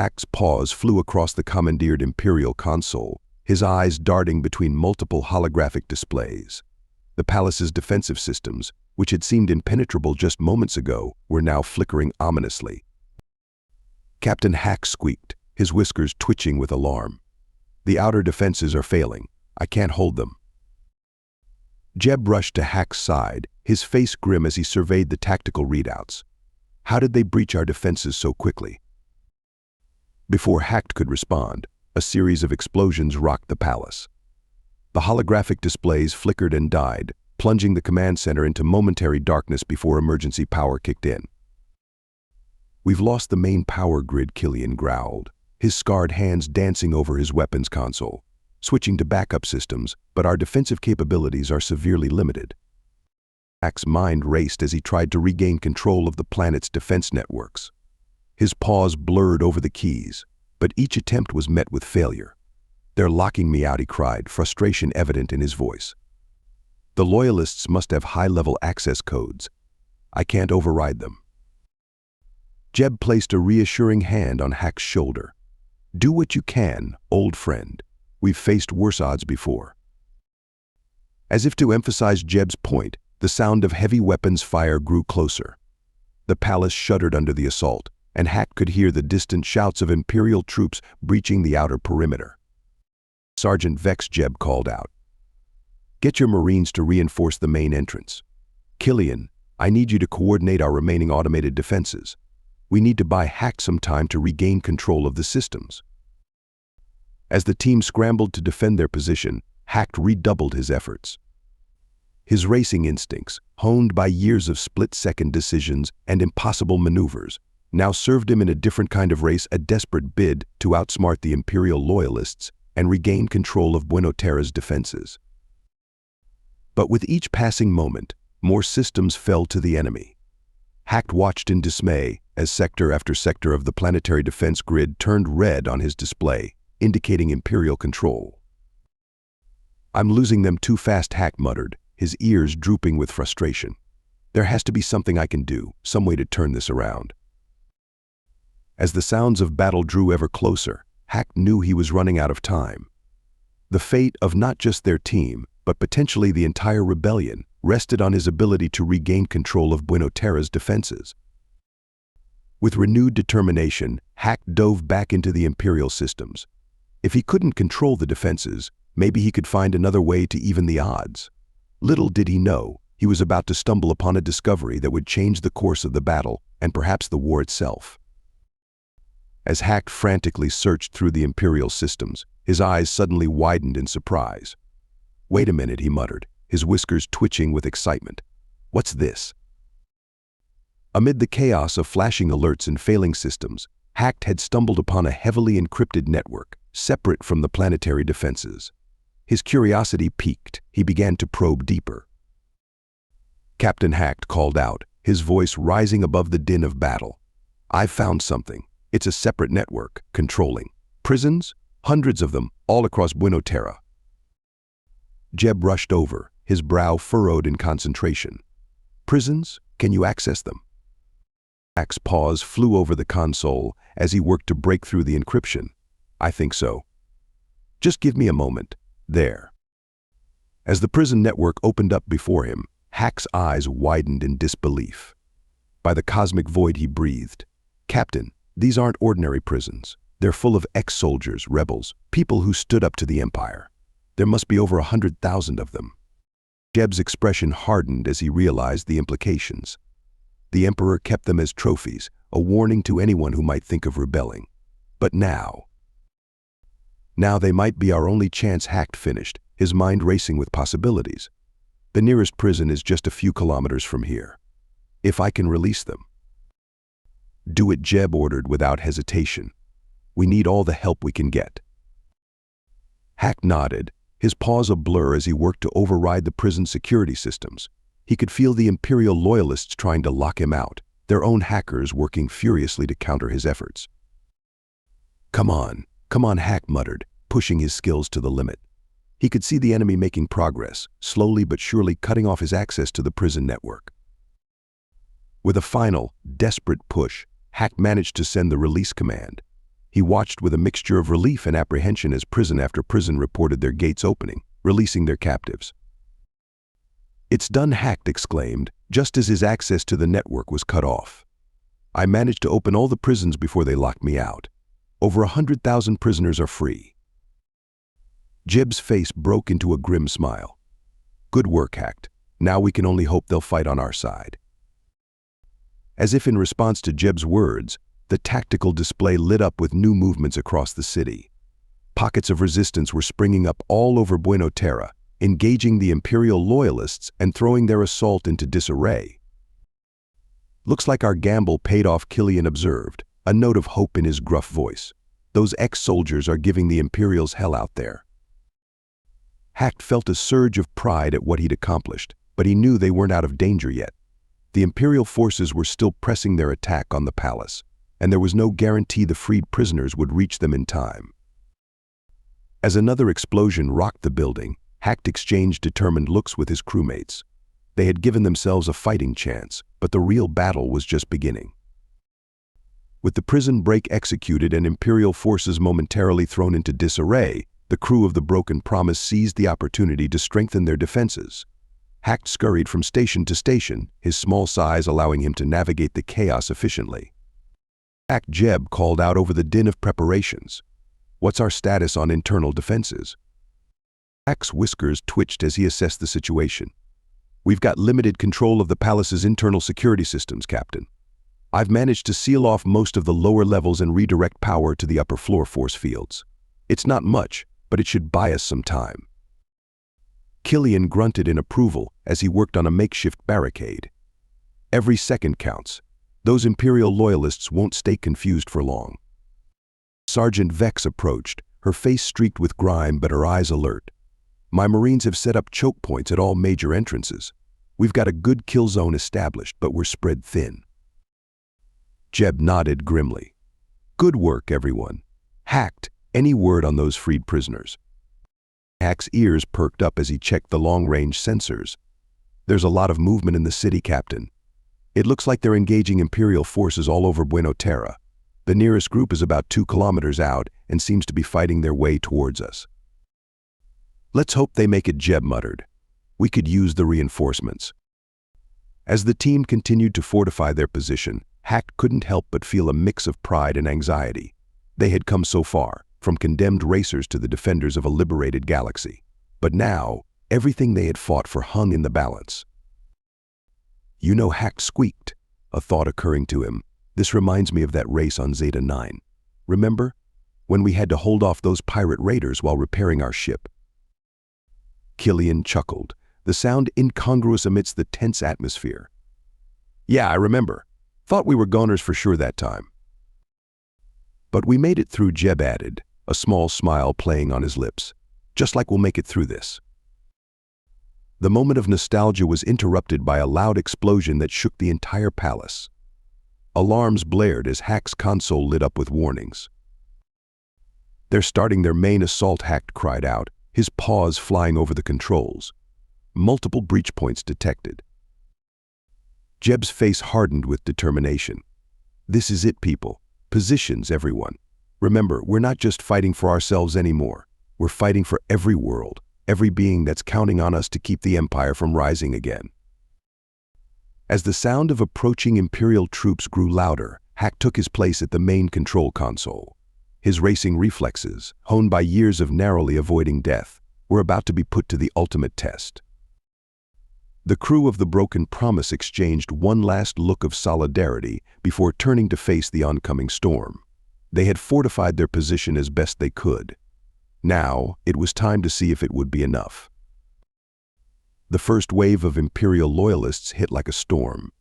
Hack's paws flew across the commandeered Imperial console, his eyes darting between multiple holographic displays. The palace's defensive systems, which had seemed impenetrable just moments ago, were now flickering ominously. Captain Hack squeaked, his whiskers twitching with alarm. "The outer defenses are failing. I can't hold them." Jeb rushed to Hack's side, his face grim as he surveyed the tactical readouts. How did they breach our defenses so quickly? Before Hack could respond, a series of explosions rocked the palace. The holographic displays flickered and died, plunging the command center into momentary darkness before emergency power kicked in. "We've lost the main power grid," Killian growled, his scarred hands dancing over his weapons console. "Switching to backup systems, but our defensive capabilities are severely limited." Hack's mind raced as he tried to regain control of the planet's defense networks. His paws blurred over the keys, but each attempt was met with failure. "They're locking me out," he cried, frustration evident in his voice. "The Loyalists must have high-level access codes. I can't override them." Jeb placed a reassuring hand on Hack's shoulder. "Do what you can, old friend. We've faced worse odds before." As if to emphasize Jeb's point, the sound of heavy weapons fire grew closer. The palace shuddered under the assault, and Hack could hear the distant shouts of Imperial troops breaching the outer perimeter. "Sergeant Vex," Jeb called out. "Get your Marines to reinforce the main entrance. Killian, I need you to coordinate our remaining automated defenses. We need to buy Hack some time to regain control of the systems." As the team scrambled to defend their position, Hack redoubled his efforts. His racing instincts, honed by years of split-second decisions and impossible maneuvers, now served him in a different kind of race, a desperate bid to outsmart the Imperial Loyalists and regain control of Buenos Aires' defenses. But with each passing moment, more systems fell to the enemy. Hack watched in dismay as sector after sector of the planetary defense grid turned red on his display, indicating Imperial control. "I'm losing them too fast," Hack muttered, his ears drooping with frustration. "There has to be something I can do, some way to turn this around." As the sounds of battle drew ever closer, Hack knew he was running out of time. The fate of not just their team, but potentially the entire rebellion, rested on his ability to regain control of Buenos Aires' defenses. With renewed determination, Hack dove back into the Imperial systems. If he couldn't control the defenses, maybe he could find another way to even the odds. Little did he know, he was about to stumble upon a discovery that would change the course of the battle and perhaps the war itself. As Hack frantically searched through the Imperial systems, his eyes suddenly widened in surprise. "Wait a minute," he muttered, his whiskers twitching with excitement. "What's this?" Amid the chaos of flashing alerts and failing systems, Hack had stumbled upon a heavily encrypted network, separate from the planetary defenses. His curiosity piqued. He began to probe deeper. Captain Hack called out, his voice rising above the din of battle. "I've found something. It's a separate network, controlling prisons, hundreds of them, all across Buenos Aires." Jeb rushed over, his brow furrowed in concentration. "Prisons? Can you access them?" Hack's paws flew over the console as he worked to break through the encryption. "I think so. Just give me a moment." There. As the prison network opened up before him, Hack's eyes widened in disbelief. By the cosmic void he breathed. "Captain, these aren't ordinary prisons. They're full of ex-soldiers, rebels, people who stood up to the Empire. There must be over 100,000 of them." Jeb's expression hardened as he realized the implications. The Emperor kept them as trophies, a warning to anyone who might think of rebelling. But now they might be our only chance. Hack finished, his mind racing with possibilities. "The nearest prison is just a few kilometers from here. If I can release them." "Do it," Jeb ordered without hesitation. "We need all the help we can get." Hack nodded, his paws a blur as he worked to override the prison security systems. He could feel the Imperial Loyalists trying to lock him out, their own hackers working furiously to counter his efforts. Come on, Hack muttered, pushing his skills to the limit. He could see the enemy making progress, slowly but surely cutting off his access to the prison network. With a final, desperate push, Hack managed to send the release command. He watched with a mixture of relief and apprehension as prison after prison reported their gates opening, releasing their captives. "It's done," Hacked exclaimed, just as his access to the network was cut off. "I managed to open all the prisons before they locked me out. Over 100,000 prisoners are free." Jeb's face broke into a grim smile. "Good work, Hacked. Now we can only hope they'll fight on our side." As if in response to Jeb's words, the tactical display lit up with new movements across the city. Pockets of resistance were springing up all over Buenos Aires, engaging the Imperial loyalists and throwing their assault into disarray. "Looks like our gamble paid off," Killian observed, a note of hope in his gruff voice. "Those ex-soldiers are giving the Imperials hell out there." Hacked felt a surge of pride at what he'd accomplished, but he knew they weren't out of danger yet. The Imperial forces were still pressing their attack on the palace, and there was no guarantee the freed prisoners would reach them in time. As another explosion rocked the building, Hacked exchanged determined looks with his crewmates. They had given themselves a fighting chance, but the real battle was just beginning. With the prison break executed and Imperial forces momentarily thrown into disarray, the crew of the Broken Promise seized the opportunity to strengthen their defenses. Hacked scurried from station to station, his small size allowing him to navigate the chaos efficiently. Jeb called out over the din of preparations. "What's our status on internal defenses?" Hack's whiskers twitched as he assessed the situation. "We've got limited control of the palace's internal security systems, Captain. I've managed to seal off most of the lower levels and redirect power to the upper floor force fields. It's not much, but it should buy us some time." Killian grunted in approval as he worked on a makeshift barricade. "Every second counts. Those Imperial loyalists won't stay confused for long." Sergeant Vex approached, her face streaked with grime but her eyes alert. "My Marines have set up choke points at all major entrances. We've got a good kill zone established, but we're spread thin." Jeb nodded grimly. "Good work, everyone. Hacked, any word on those freed prisoners?" Hack's ears perked up as he checked the long-range sensors. "There's a lot of movement in the city, Captain. It looks like they're engaging Imperial forces all over Buenos Aires. The nearest group is about 2 kilometers out and seems to be fighting their way towards us." "Let's hope they make it," Jeb muttered. "We could use the reinforcements." As the team continued to fortify their position, Hacked couldn't help but feel a mix of pride and anxiety. They had come so far, from condemned racers to the defenders of a liberated galaxy. But now, everything they had fought for hung in the balance. "You know," Hacked squeaked, a thought occurring to him, "this reminds me of that race on Zeta 9. Remember? When we had to hold off those pirate raiders while repairing our ship." Killian chuckled, the sound incongruous amidst the tense atmosphere. "Yeah, I remember. Thought we were goners for sure that time." "But we made it through," Jeb added, a small smile playing on his lips. "Just like we'll make it through this." The moment of nostalgia was interrupted by a loud explosion that shook the entire palace. Alarms blared as Hack's console lit up with warnings. "They're starting their main assault," Hacked cried out, his paws flying over the controls. Multiple breach points detected. Jeb's face hardened with determination. "This is it, people. Positions, everyone. Remember, we're not just fighting for ourselves anymore. We're fighting for every world, every being that's counting on us to keep the Empire from rising again." As the sound of approaching Imperial troops grew louder, Hack took his place at the main control console. His racing reflexes, honed by years of narrowly avoiding death, were about to be put to the ultimate test. The crew of the Broken Promise exchanged one last look of solidarity before turning to face the oncoming storm. They had fortified their position as best they could. Now, it was time to see if it would be enough. The first wave of Imperial loyalists hit like a storm.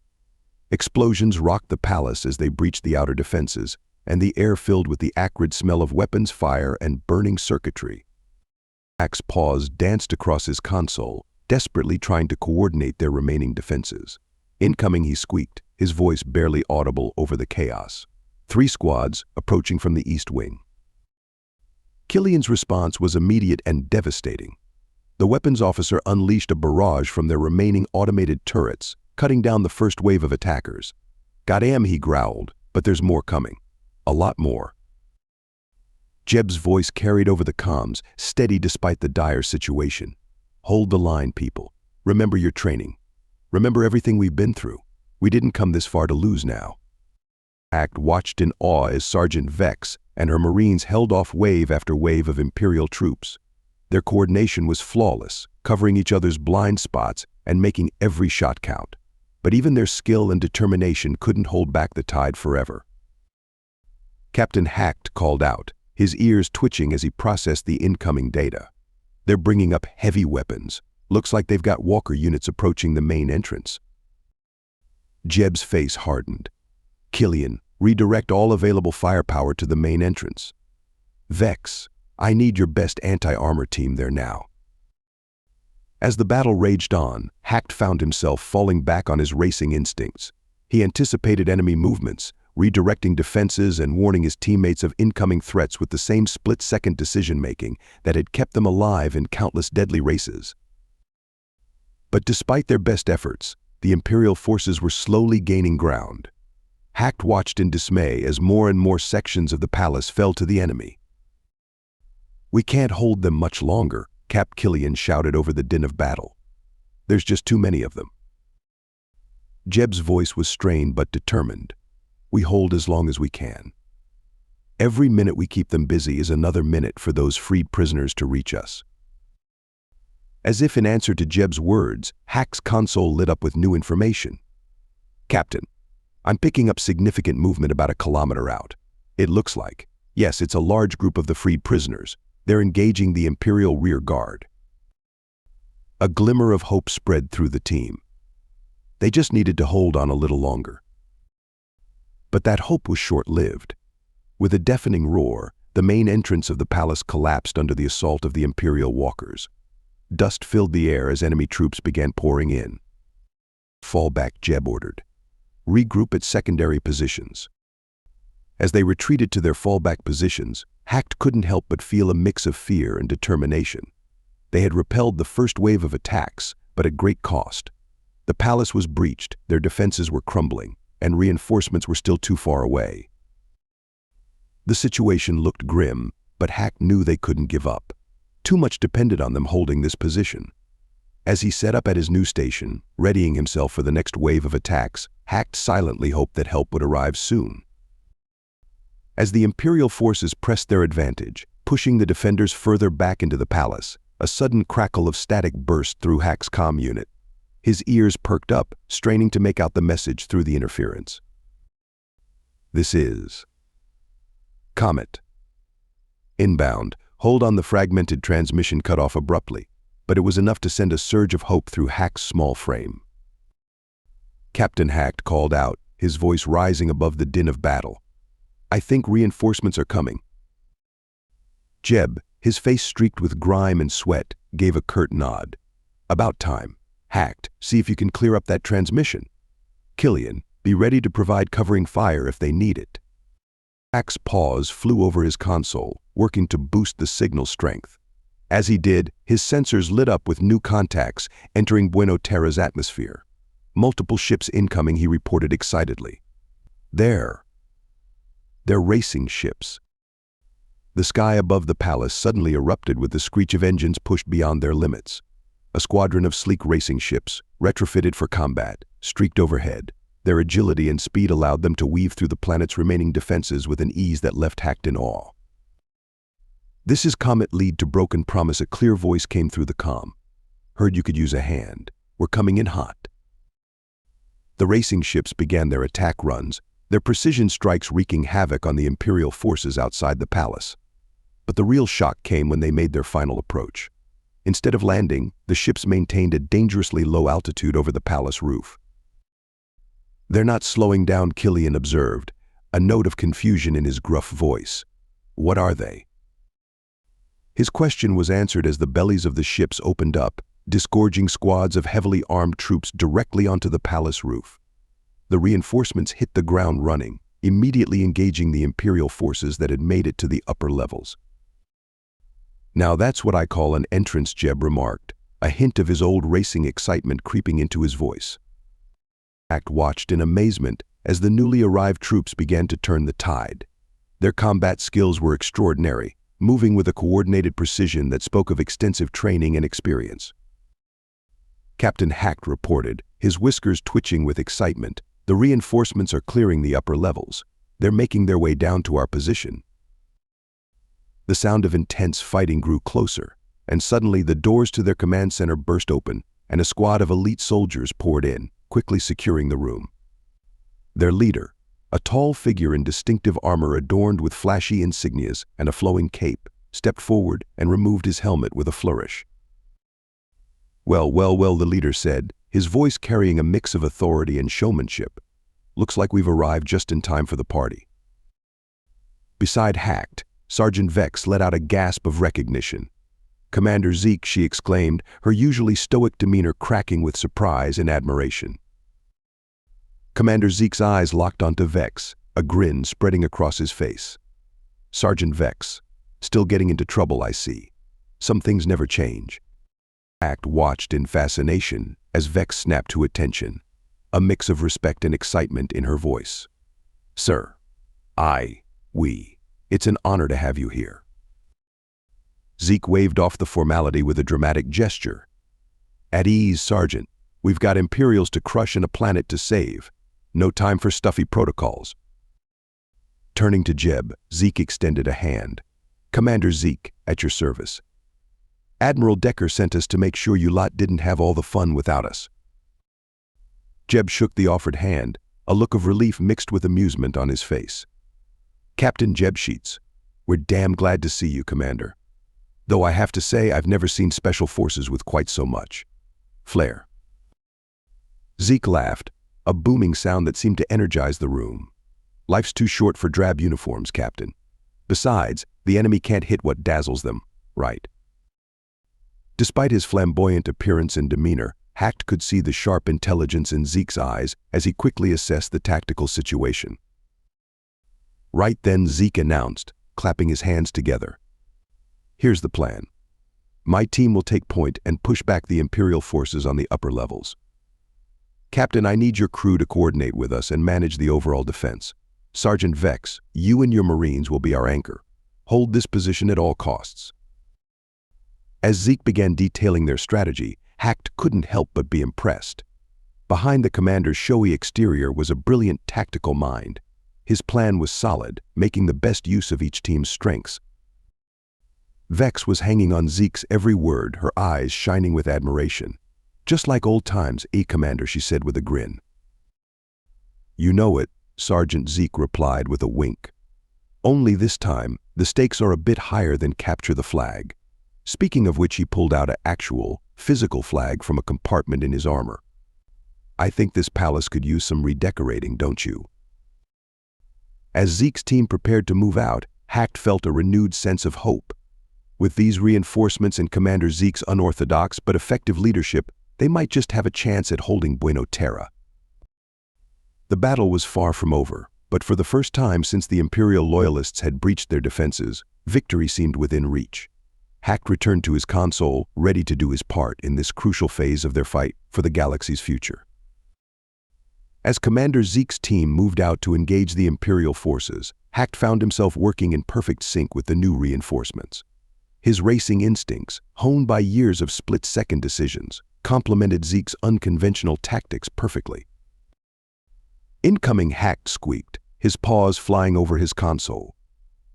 Explosions rocked the palace as they breached the outer defenses, and the air filled with the acrid smell of weapons fire and burning circuitry. Hack's paws danced across his console, desperately trying to coordinate their remaining defenses. "Incoming," he squeaked, his voice barely audible over the chaos. 3 squads approaching from the east wing. Killian's response was immediate and devastating. The weapons officer unleashed a barrage from their remaining automated turrets, cutting down the first wave of attackers. "Goddamn," he growled, "but there's more coming. A lot more." Jeb's voice carried over the comms, steady despite the dire situation. "Hold the line, people. Remember your training. Remember everything we've been through. We didn't come this far to lose now." Hack watched in awe as Sergeant Vex and her Marines held off wave after wave of Imperial troops. Their coordination was flawless, covering each other's blind spots and making every shot count. But even their skill and determination couldn't hold back the tide forever. Captain Hack called out, his ears twitching as he processed the incoming data. "They're bringing up heavy weapons. Looks like they've got Walker units approaching the main entrance." Jeb's face hardened. "Killian, redirect all available firepower to the main entrance. Vex, I need your best anti-armor team there now." As the battle raged on, Hack found himself falling back on his racing instincts. He anticipated enemy movements, redirecting defenses and warning his teammates of incoming threats with the same split-second decision-making that had kept them alive in countless deadly races. But despite their best efforts, the Imperial forces were slowly gaining ground. Hack watched in dismay as more and more sections of the palace fell to the enemy. "We can't hold them much longer," Cap Killian shouted over the din of battle. "There's just too many of them." Jeb's voice was strained but determined. "We hold as long as we can. Every minute we keep them busy is another minute for those freed prisoners to reach us." As if in answer to Jeb's words, Hack's console lit up with new information. "Captain, I'm picking up significant movement about a kilometer out. It looks like, yes, it's a large group of the freed prisoners. They're engaging the Imperial rear guard." A glimmer of hope spread through the team. They just needed to hold on a little longer. But that hope was short-lived. With a deafening roar, the main entrance of the palace collapsed under the assault of the Imperial walkers. Dust filled the air as enemy troops began pouring in. "Fall back," Jeb ordered. "Regroup at secondary positions." As they retreated to their fallback positions, Hack couldn't help but feel a mix of fear and determination. They had repelled the first wave of attacks, but at great cost. The palace was breached, their defenses were crumbling, and reinforcements were still too far away. The situation looked grim, but Hack knew they couldn't give up. Too much depended on them holding this position. As he set up at his new station, readying himself for the next wave of attacks, Hack silently hoped that help would arrive soon. As the Imperial forces pressed their advantage, pushing the defenders further back into the palace, a sudden crackle of static burst through Hack's comm unit. His ears perked up, straining to make out the message through the interference. "This is Comet. Inbound." Hold on. The fragmented transmission cut off abruptly, but it was enough to send a surge of hope through Hack's small frame. Captain Hack called out, his voice rising above the din of battle. "I think reinforcements are coming." Jeb, his face streaked with grime and sweat, gave a curt nod. "About time. Hacked, see if you can clear up that transmission. Killian, be ready to provide covering fire if they need it." Hack's paws flew over his console, working to boost the signal strength. As he did, his sensors lit up with new contacts entering Bueno Terra's atmosphere. "Multiple ships incoming," he reported excitedly. They're racing ships." The sky above the palace suddenly erupted with the screech of engines pushed beyond their limits. A squadron of sleek racing ships, retrofitted for combat, streaked overhead. Their agility and speed allowed them to weave through the planet's remaining defenses with an ease that left Hack in awe. "This is Comet Lead to Broken Promise," a clear voice came through the comm. "Heard you could use a hand. We're coming in hot." The racing ships began their attack runs, their precision strikes wreaking havoc on the Imperial forces outside the palace. But the real shock came when they made their final approach. Instead of landing, the ships maintained a dangerously low altitude over the palace roof. "They're not slowing down," Killian observed, a note of confusion in his gruff voice. "What are they?" His question was answered as the bellies of the ships opened up, disgorging squads of heavily armed troops directly onto the palace roof. The reinforcements hit the ground running, immediately engaging the Imperial forces that had made it to the upper levels. "Now that's what I call an entrance," Jeb remarked, a hint of his old racing excitement creeping into his voice. Hack watched in amazement as the newly arrived troops began to turn the tide. Their combat skills were extraordinary, moving with a coordinated precision that spoke of extensive training and experience. Captain Hacked reported, his whiskers twitching with excitement. The reinforcements are clearing the upper levels. They're making their way down to our position. The sound of intense fighting grew closer, and suddenly the doors to their command center burst open, and a squad of elite soldiers poured in, quickly securing the room. Their leader, a tall figure in distinctive armor adorned with flashy insignias and a flowing cape, stepped forward and removed his helmet with a flourish. Well, the leader said, his voice carrying a mix of authority and showmanship. Looks like we've arrived just in time for the party. Beside Hacked, Sergeant Vex let out a gasp of recognition. Commander Zeke, she exclaimed, her usually stoic demeanor cracking with surprise and admiration. Commander Zeke's eyes locked onto Vex, a grin spreading across his face. Sergeant Vex, still getting into trouble, I see. Some things never change. Hacked watched in fascination as Vex snapped to attention, a mix of respect and excitement in her voice. Sir, it's an honor to have you here. Zeke waved off the formality with a dramatic gesture. At ease, Sergeant. We've got Imperials to crush and a planet to save. No time for stuffy protocols. Turning to Jeb, Zeke extended a hand. Commander Zeke, at your service. Admiral Decker sent us to make sure you lot didn't have all the fun without us. Jeb shook the offered hand, a look of relief mixed with amusement on his face. Captain Jeb Sheets, we're damn glad to see you, Commander. Though I have to say I've never seen Special Forces with quite so much flair. Zeke laughed, a booming sound that seemed to energize the room. Life's too short for drab uniforms, Captain. Besides, the enemy can't hit what dazzles them, right? Despite his flamboyant appearance and demeanor, Hacked could see the sharp intelligence in Zeke's eyes as he quickly assessed the tactical situation. Right then, Zeke announced, clapping his hands together. Here's the plan. My team will take point and push back the Imperial forces on the upper levels. Captain, I need your crew to coordinate with us and manage the overall defense. Sergeant Vex, you and your Marines will be our anchor. Hold this position at all costs. As Zeke began detailing their strategy, Hacked couldn't help but be impressed. Behind the commander's showy exterior was a brilliant tactical mind. His plan was solid, making the best use of each team's strengths. Vex was hanging on Zeke's every word, her eyes shining with admiration. Just like old times, Commander, she said with a grin. You know it, Sergeant Zeke replied with a wink. Only this time, the stakes are a bit higher than capture the flag. Speaking of which, he pulled out an actual, physical flag from a compartment in his armor. I think this palace could use some redecorating, don't you? As Zeke's team prepared to move out, Hacked felt a renewed sense of hope. With these reinforcements and Commander Zeke's unorthodox but effective leadership, they might just have a chance at holding Buena Terra. The battle was far from over, but for the first time since the Imperial loyalists had breached their defenses, victory seemed within reach. Hacked returned to his console, ready to do his part in this crucial phase of their fight for the galaxy's future. As Commander Zeke's team moved out to engage the Imperial forces, Hacked found himself working in perfect sync with the new reinforcements. His racing instincts, honed by years of split-second decisions, complemented Zeke's unconventional tactics perfectly. Incoming, Hacked squeaked, his paws flying over his console.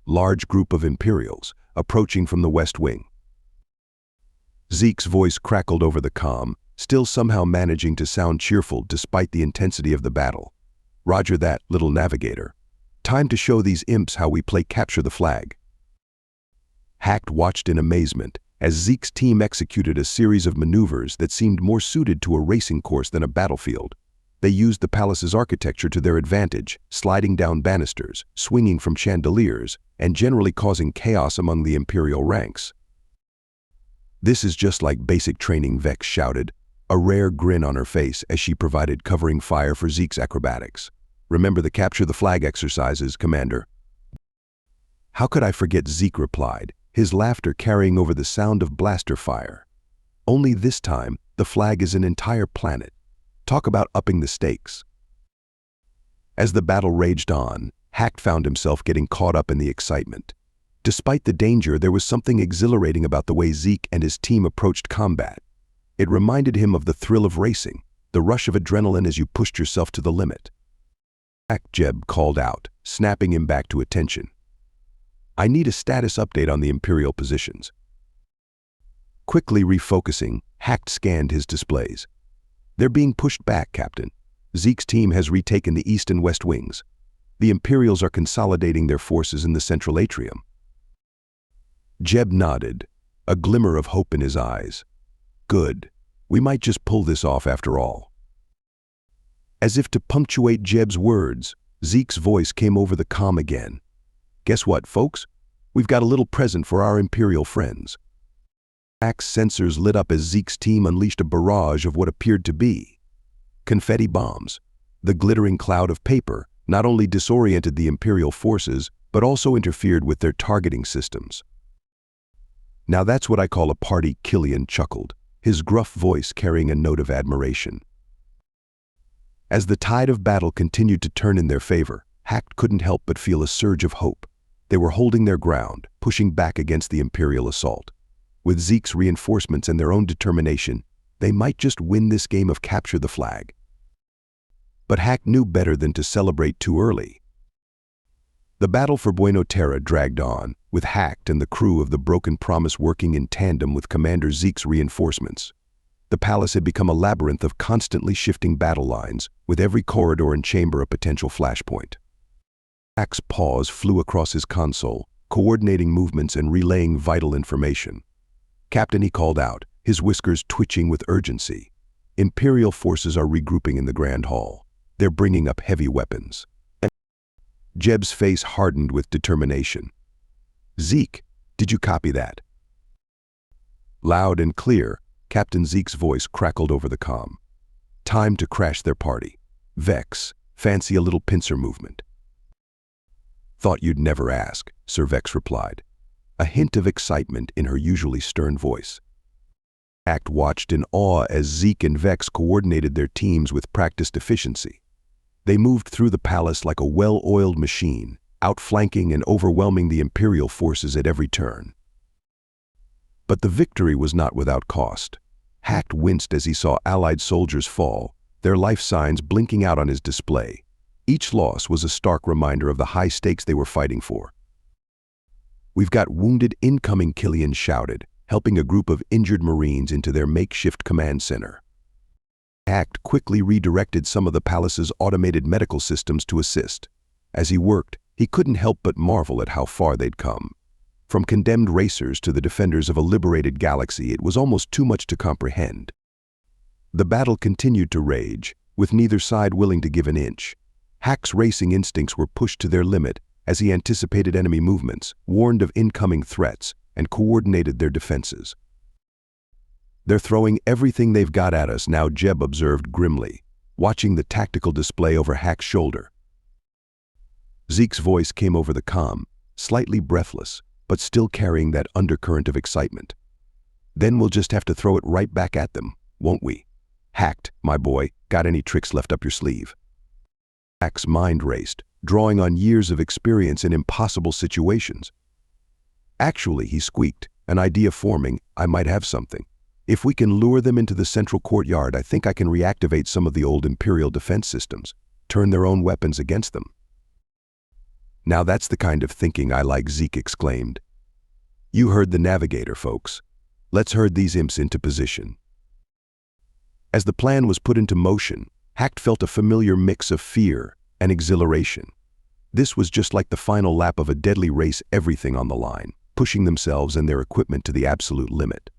Large group of Imperials, approaching from the west wing. Zeke's voice crackled over the comm, still somehow managing to sound cheerful despite the intensity of the battle. Roger that, little navigator. Time to show these imps how we play capture the flag. Hacked watched in amazement as Zeke's team executed a series of maneuvers that seemed more suited to a racing course than a battlefield. They used the palace's architecture to their advantage, sliding down banisters, swinging from chandeliers, and generally causing chaos among the Imperial ranks. This is just like basic training, Vex shouted, a rare grin on her face as she provided covering fire for Zeke's acrobatics. Remember the capture the flag exercises, Commander. How could I forget, Zeke replied, his laughter carrying over the sound of blaster fire. Only this time, the flag is an entire planet. Talk about upping the stakes. As the battle raged on, Hacked found himself getting caught up in the excitement. Despite the danger, there was something exhilarating about the way Zeke and his team approached combat. It reminded him of the thrill of racing, the rush of adrenaline as you pushed yourself to the limit. Jeb called out, snapping him back to attention. "I need a status update on the Imperial positions." Quickly refocusing, Hacked scanned his displays. "They're being pushed back, Captain. Zeke's team has retaken the east and west wings. The Imperials are consolidating their forces in the central atrium." Jeb nodded, a glimmer of hope in his eyes. "Good. We might just pull this off after all." As if to punctuate Jeb's words, Zeke's voice came over the comm again. "Guess what, folks? We've got a little present for our Imperial friends." Hack's sensors lit up as Zeke's team unleashed a barrage of what appeared to be confetti bombs. The glittering cloud of paper not only disoriented the Imperial forces, but also interfered with their targeting systems. "Now that's what I call a party," Killian chuckled, his gruff voice carrying a note of admiration. As the tide of battle continued to turn in their favor, Hacked couldn't help but feel a surge of hope. They were holding their ground, pushing back against the Imperial assault. With Zeke's reinforcements and their own determination, they might just win this game of capture the flag. But Hacked knew better than to celebrate too early. The battle for Buena Terra dragged on, with Hacked and the crew of the Broken Promise working in tandem with Commander Zeke's reinforcements. The palace had become a labyrinth of constantly shifting battle lines, with every corridor and chamber a potential flashpoint. Hack's paws flew across his console, coordinating movements and relaying vital information. "Captain," he called out, his whiskers twitching with urgency. "Imperial forces are regrouping in the Grand Hall. They're bringing up heavy weapons." Jeb's face hardened with determination. "Zeke, did you copy that?" Loud and clear, Captain Zeke's voice crackled over the comm. "Time to crash their party. Vex, fancy a little pincer movement." "Thought you'd never ask," Sir Vex replied, a hint of excitement in her usually stern voice. Hacked watched in awe as Zeke and Vex coordinated their teams with practiced efficiency. They moved through the palace like a well-oiled machine, outflanking and overwhelming the Imperial forces at every turn. But the victory was not without cost. Hacked winced as he saw Allied soldiers fall, their life signs blinking out on his display. Each loss was a stark reminder of the high stakes they were fighting for. "We've got wounded incoming," Killian shouted, helping a group of injured Marines into their makeshift command center. Hacked quickly redirected some of the palace's automated medical systems to assist. As he worked, he couldn't help but marvel at how far they'd come. From condemned racers to the defenders of a liberated galaxy, it was almost too much to comprehend. The battle continued to rage, with neither side willing to give an inch. Hack's racing instincts were pushed to their limit as he anticipated enemy movements, warned of incoming threats, and coordinated their defenses. "They're throwing everything they've got at us now," Jeb observed grimly, watching the tactical display over Hack's shoulder. Zeke's voice came over the comm, slightly breathless, but still carrying that undercurrent of excitement. "Then we'll just have to throw it right back at them, won't we? Hacked, my boy, got any tricks left up your sleeve?" Hack's mind raced, drawing on years of experience in impossible situations. "Actually," he squeaked, an idea forming, "I might have something. If we can lure them into the central courtyard, I think I can reactivate some of the old Imperial defense systems, turn their own weapons against them." "Now that's the kind of thinking I like," Zeke exclaimed. "You heard the navigator, folks. Let's herd these imps into position." As the plan was put into motion, Hacked felt a familiar mix of fear and exhilaration. This was just like the final lap of a deadly race, everything on the line, pushing themselves and their equipment to the absolute limit.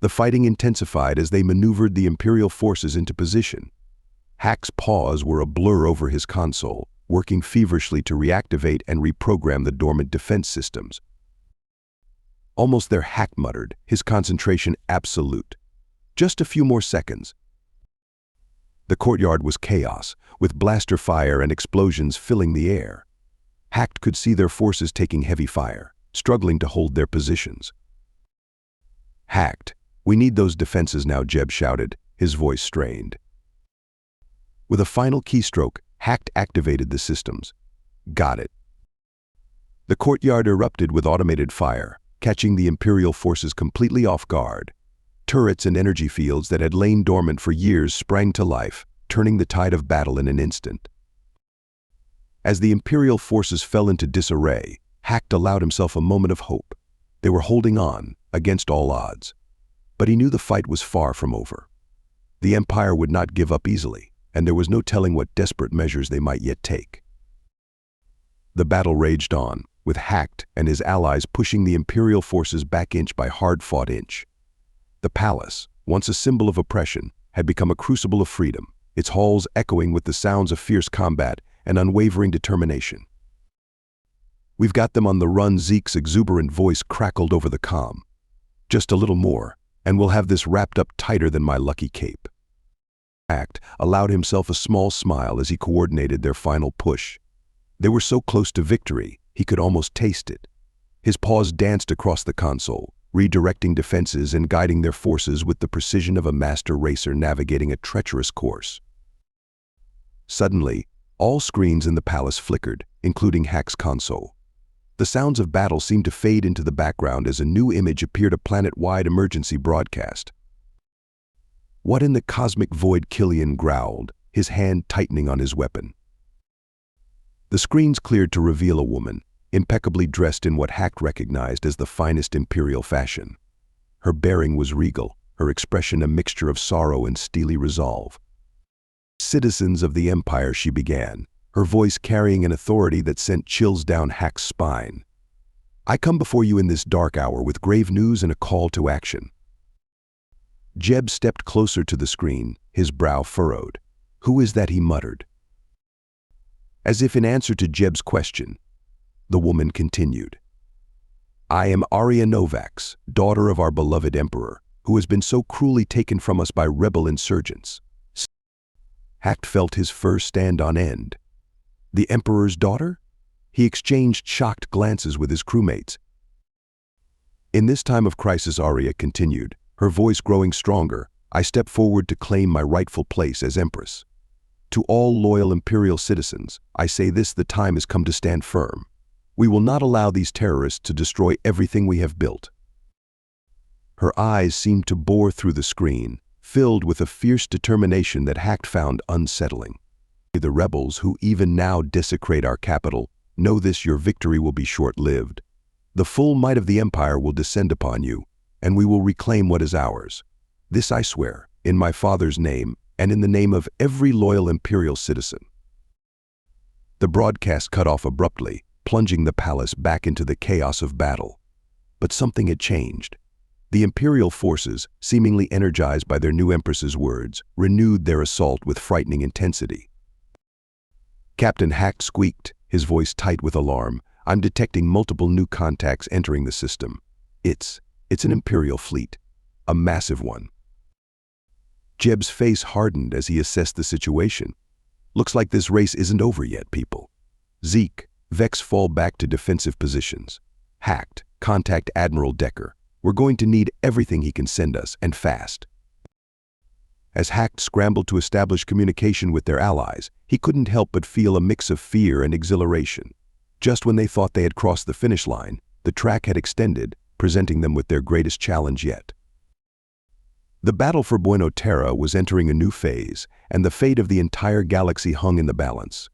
The fighting intensified as they maneuvered the Imperial forces into position. Hack's paws were a blur over his console, working feverishly to reactivate and reprogram the dormant defense systems. "Almost there," Hack muttered, his concentration absolute. "Just a few more seconds." The courtyard was chaos, with blaster fire and explosions filling the air. Hacked could see their forces taking heavy fire, struggling to hold their positions. "Hacked, we need those defenses now," Jeb shouted, his voice strained. With a final keystroke, Hacked activated the systems. "Got it." The courtyard erupted with automated fire, catching the Imperial forces completely off guard. Turrets and energy fields that had lain dormant for years sprang to life, turning the tide of battle in an instant. As the Imperial forces fell into disarray, Hacked allowed himself a moment of hope. They were holding on, against all odds. But he knew the fight was far from over. The Empire would not give up easily, and there was no telling what desperate measures they might yet take. The battle raged on, with Hacked and his allies pushing the Imperial forces back inch by hard-fought inch. The palace, once a symbol of oppression, had become a crucible of freedom, its halls echoing with the sounds of fierce combat and unwavering determination. "We've got them on the run," Zeke's exuberant voice crackled over the comm. "Just a little more, and we'll have this wrapped up tighter than my lucky cape." Hacked allowed himself a small smile as he coordinated their final push. They were so close to victory, he could almost taste it. His paws danced across the console, redirecting defenses and guiding their forces with the precision of a master racer navigating a treacherous course. Suddenly, all screens in the palace flickered, including Hack's console. The sounds of battle seemed to fade into the background as a new image appeared, a planet-wide emergency broadcast. "What in the cosmic void?" Killian growled, his hand tightening on his weapon. The screens cleared to reveal a woman, impeccably dressed in what Hacked recognized as the finest Imperial fashion. Her bearing was regal, her expression a mixture of sorrow and steely resolve. "Citizens of the Empire," she began, her voice carrying an authority that sent chills down Hack's spine. "I come before you in this dark hour with grave news and a call to action." Jeb stepped closer to the screen, his brow furrowed. "Who is that?" he muttered. As if in answer to Jeb's question, the woman continued. "I am Arya Novax, daughter of our beloved Emperor, who has been so cruelly taken from us by rebel insurgents." Hacked felt his fur stand on end. The Emperor's daughter? He exchanged shocked glances with his crewmates. "In this time of crisis," Arya continued, her voice growing stronger, "I step forward to claim my rightful place as Empress. To all loyal Imperial citizens, I say this: the time has come to stand firm. We will not allow these terrorists to destroy everything we have built." Her eyes seemed to bore through the screen, filled with a fierce determination that Hacked found unsettling. "The rebels who even now desecrate our capital, know this: your victory will be short-lived. The full might of the Empire will descend upon you, and we will reclaim what is ours. This I swear, in my father's name, and in the name of every loyal Imperial citizen." The broadcast cut off abruptly, plunging the palace back into the chaos of battle. But something had changed. The Imperial forces, seemingly energized by their new Empress's words, renewed their assault with frightening intensity. Captain Hacked squeaked, his voice tight with alarm. "I'm detecting multiple new contacts entering the system. It's an Imperial fleet. A massive one." Jeb's face hardened as he assessed the situation. "Looks like this race isn't over yet, people." "Zeke, Vex, fall back to defensive positions. Hacked, contact Admiral Decker. We're going to need everything he can send us, and fast." As Hacked scrambled to establish communication with their allies, he couldn't help but feel a mix of fear and exhilaration. Just when they thought they had crossed the finish line, the track had extended, presenting them with their greatest challenge yet. The battle for Buena Terra was entering a new phase, and the fate of the entire galaxy hung in the balance.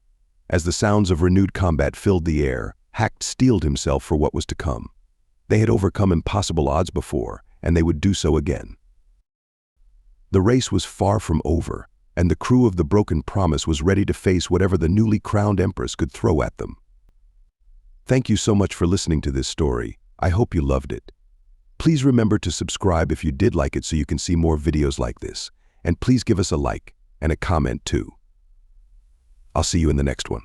As the sounds of renewed combat filled the air, Hacked steeled himself for what was to come. They had overcome impossible odds before, and they would do so again. The race was far from over, and the crew of the Broken Promise was ready to face whatever the newly crowned Empress could throw at them. Thank you so much for listening to this story. I hope you loved it. Please remember to subscribe if you did like it so you can see more videos like this. And please give us a like and a comment too. I'll see you in the next one.